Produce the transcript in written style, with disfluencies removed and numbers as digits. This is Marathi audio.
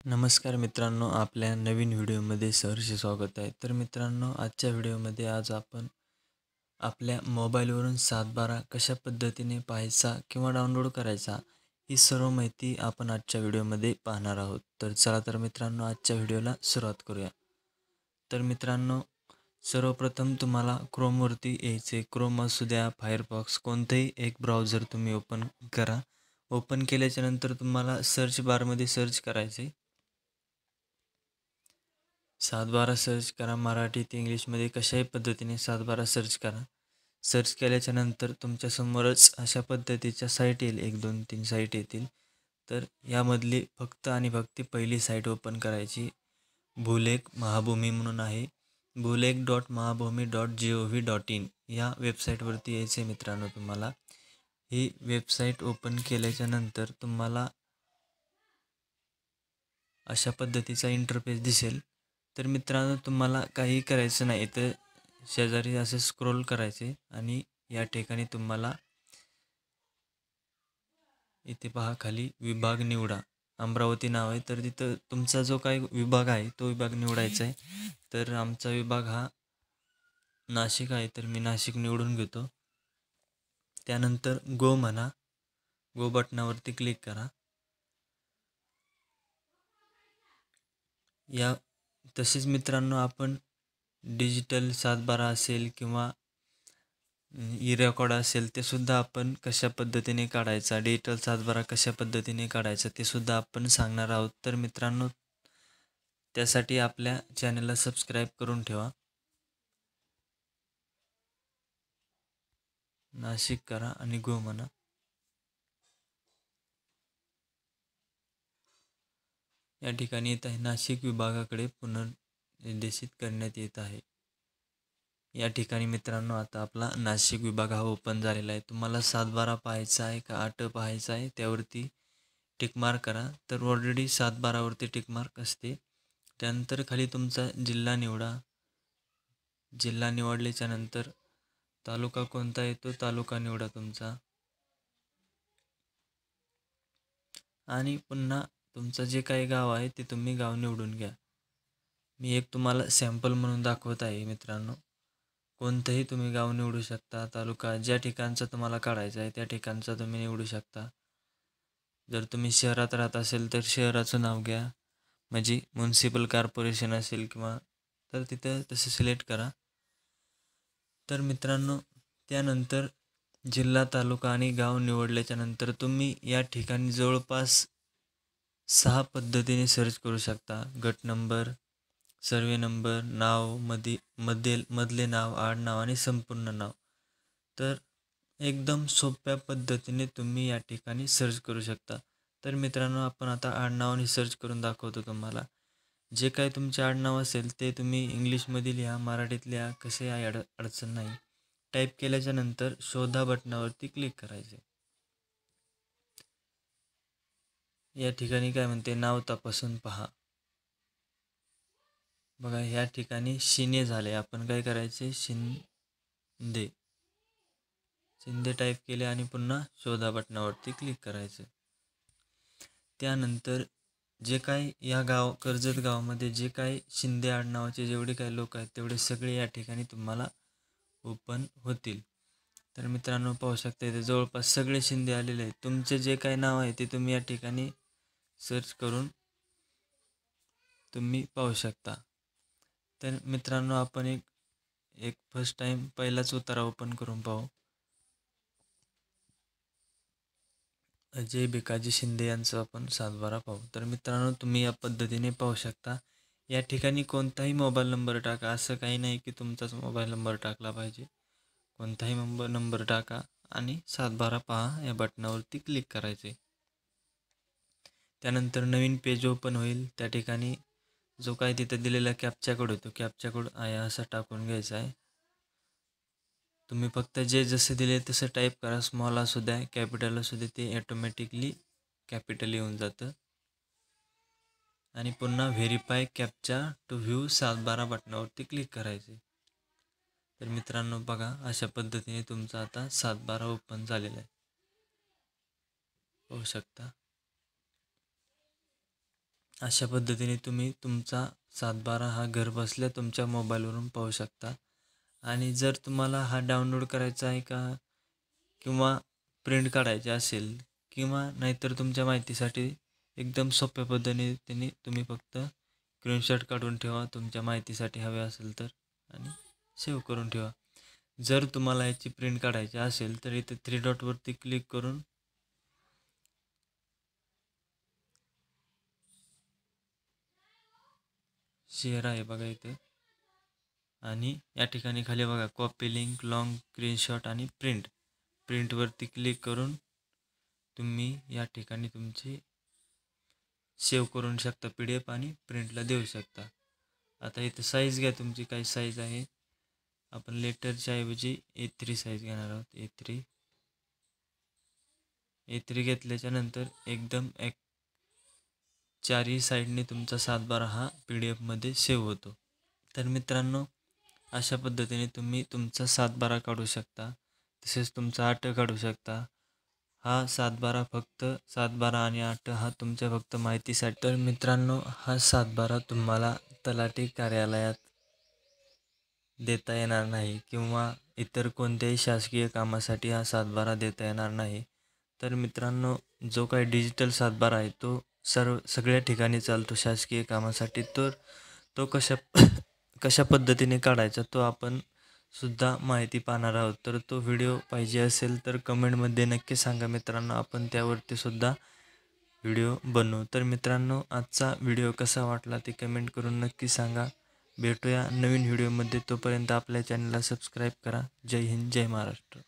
नमस्कार मित्रांनो, आपल्या नवीन व्हिडिओमध्ये सहर्ष स्वागत आहे. तर मित्रांनो, आजच्या व्हिडिओमध्ये आज आपण आपल्या मोबाईलवरून 7/12 कशा पद्धतीने पाहायचा किंवा डाउनलोड करायचा, ही सर्व माहिती आपण आजच्या व्हिडिओमध्ये पाहणार आहोत. तर चला तर मित्रांनो, आजच्या व्हिडिओला सुरुवात करूया. तर मित्रांनो, सर्वप्रथम तुम्हाला क्रोमवरती यायचे. क्रोम असू द्या, फायरफॉक्स, कोणतेही एक ब्राउझर तुम्ही ओपन करा. ओपन केल्याच्यानंतर तुम्हाला सर्च बारमध्ये सर्च करायचे. 7/12 सर्च करा. मराठी ते इंग्लिशमध्ये कशाही पद्धतीने 7/12 सर्च करा. सर्च केल्याच्या नंतर तुमच्यासमोरच अशा पद्धतीच्या साईट येईल, 1 2 3 साईट येतील. तर यामधली फक्त आणि फक्त पहिली साईट ओपन करायची. भूलेख महाभूमी म्हणून आहे. भूलेख.महाभूमी.gov.in या वेबसाईटवरती यायचे मित्रांनो तुम्हाला. ही वेबसाईट ओपन केल्याच्या नंतर तुम्हाला अशा पद्धतीचा इंटरफेस दिसेल. तर मित्रांनो, तुम्हाला काही करायचं नाही, तर शेजारी असे स्क्रोल करायचे आणि या ठिकाणी तुम्हाला इथे पहा, खाली विभाग निवडा. अमरावती नाव आहे, तर तिथं तुमचा जो काही विभाग आहे तो विभाग निवडायचा आहे. तर आमचा विभाग हा नाशिक आहे, तर मी नाशिक निवडून घेतो. त्यानंतर गो म्हणा. गो बटनावरती क्लिक करा. या तसेच मित्रांनो, आपण डिजिटल 7/12 असेल किंवा ई रेकॉर्ड असेल, ते सुद्धा आपण कशा पद्धतीने काढायचा, डिजिटल 7/12 कशा पद्धतीने काढायचा ते सुद्धा आपण सांगणार आहोत. तर मित्रांनो, त्यासाठी आपल्या चॅनलला सबस्क्राईब करून ठेवा. नाशिक करा आणि गो म्हणा. या ठिकाणी येत आहे, नाशिक विभागाकडे पुनर्निर्देशित करण्यात येत आहे. या ठिकाणी मित्रांनो, आता आपला नाशिक विभाग हा ओपन झालेला आहे. तुम्हाला 7/12 पाहायचा आहे का 8 पाहायचा आहे, त्यावरती टिकमार्क करा. तर ऑलरेडी 7/12वरती टिकमार्क असते. त्यानंतर खाली तुमचा जिल्हा निवडा. जिल्हा निवडल्याच्या नंतर तालुका कोणता येतो, तालुका निवडा तुमचा. आणि पुन्हा तुमचं जे काही गाव आहे ते तुम्ही गाव निवडून घ्या. मी एक तुम्हाला सॅम्पल म्हणून दाखवत आहे मित्रांनो. कोणतंही तुम्ही गाव निवडू शकता. तालुका ज्या ठिकाणचा तुम्हाला काढायचा आहे त्या ठिकाणचा तुम्ही निवडू शकता. जर तुम्ही शहरात राहत असेल तर शहराचं नाव घ्या, म्हणजे म्युन्सिपल कॉर्पोरेशन असेल किंवा, तर तिथं तसं सिलेक्ट करा. तर मित्रांनो, त्यानंतर जिल्हा, तालुका आणि गाव निवडल्याच्या नंतर तुम्ही या ठिकाणी जवळपास 6 पद्धतीने सर्च करू शकता. गट नंबर, सर्वे नंबर, नाव, मधले नाव, आडनाव आणि संपूर्ण नाव. तर एकदम सोप्या पद्धतीने तुम्ही या ठिकाणी सर्च करू शकता. तर मित्रांनो, आपण आता आडनावाने सर्च करून दाखवतो तुम्हाला. जे काही तुमचे आडनाव असेल ते तुम्ही इंग्लिशमध्ये लिहा, मराठीत लिहा, कसे अडचण नाही. टाईप केल्याच्या नंतर शोधा बटनावरती क्लिक करायचे. या ठिकाणी काय म्हणते, नाव तपासून पहा. बघा, ह्या ठिकाणी शिने झाले. आपण काय करायचे, शिंदे टाईप केले आणि पुन्हा शोधा बटनावरती क्लिक करायचे. त्यानंतर जे काही या कर्जत गावामध्ये जे काही शिंदे आडनावाचे जेवढे काही लोक आहेत तेवढे सगळे या ठिकाणी तुम्हाला ओपन होतील. तर मित्रांनो, पाहू शकता इथे जवळपास सगळे शिंदे आलेले आहेत. तुमचे जे काही नाव आहे ते तुम्ही या ठिकाणी सर्च करून तुम्ही पाहू शकता. तर मित्रांनो, आपण एक फर्स्ट टाइम पहिलाच उतारा ओपन करून पाहू. अजय भिकाजी शिंदे यांचं आपण 7/12 पाहू. तर मित्रांनो, तुम्ही या पद्धतीने पाहू शकता. या ठिकाणी कोणताही मोबाईल नंबर टाका, असं काही नाही की तुमचाच मोबाईल नंबर टाकला पाहिजे. कोणताही नंबर टाका आणि 7/12 पहा या बटनावरती क्लिक करायचे. त्यानंतर नवीन पेज ओपन होईल. त्या ठिकाणी जो काही तिथं दिलेला कॅप्चा कोड होतो, कॅप्चा कोड आहे असा टाकून घ्यायचा आहे. तुम्ही फक्त जे जसे दिले तसं टाईप करा. स्मॉल असू द्या, कॅपिटल असू दे, ते ऑटोमॅटिकली कॅपिटल येऊन जातं. आणि पुन्हा व्हेरीफाय कॅप्चा टू व्ह्यू 7/12 बटनावरती क्लिक करायचे. तर मित्रांनो, बघा, अशा पद्धतीने तुमचा आता 7/12 ओपन झालेला आहे, पाहू शकता. अशा पद्धतीने तुम्ही तुमचा 712 हा घरबसल्या तुमच्या मोबाईलवरून पाहू शकता. आणि जर तुम्हाला हा डाउनलोड करायचा आहे का किंवा प्रिंट काढायची असेल किंवा नाहीतर तुमच्या माहितीसाठी एकदम सोप्या पद्धतीने तुम्ही फक्त स्क्रीनशॉट काढून ठेवा तुमच्या माहितीसाठी हवे असेल तर आणि सेव्ह करून ठेवा. जर तुम्हाला याची प्रिंट काढायची असेल तर इथे 3 डॉटवरती क्लिक करून शेअर आहे बघा इथे, आणि या ठिकाणी खाली बघा कॉपी लिंक, लॉंग, स्क्रीनशॉट आणि प्रिंटवरती क्लिक करून तुम्ही या ठिकाणी तुमची सेव्ह करून शकता PDF आणि प्रिंटला देऊ शकता. आता इथे साईज घ्या, तुमची काय साईज आहे. आपण लेटरच्या ऐवजी A3 साईज घेणार आहोत. A3 घेतल्याच्या नंतर एकदम चारही साईडने तुमचा 712 हा PDF मध्ये सेव्ह होतो. तर मित्रांनो, अशा पद्धतीने तुम्ही तुमचा 712 काढू शकता, तसेच तुमचा 8 काढू शकता. हा 712 फक्त 712 आणि 8 हा तुमच्या फक्त माहितीसाठी. तर मित्रांनो, हा 712 तुम्हाला तलाठी कार्यालयात देता येणार नाही किंवा इतर कोणत्याही शासकीय कामासाठी हा 712 देता येणार नाही. तर मित्रांनो, जो काही डिजिटल 712 आहे तो सगळ्या ठिकाणी चालतो शासकीय कामासाठी. तर तो कशा पद्धतीने काढायचा तो आपण सुद्धा माहिती पाहणार आहोत. तर तो व्हिडिओ पाहिजे असेल तर कमेंटमध्ये नक्की सांगा मित्रांनो, आपण त्यावरती सुद्धा व्हिडिओ बनवू. तर मित्रांनो, आजचा व्हिडिओ कसा वाटला ते कमेंट करून नक्की सांगा. भेटूया नवीन व्हिडिओमध्ये, तोपर्यंत आपल्या चॅनलला सबस्क्राईब करा. जय हिंद, जय महाराष्ट्र.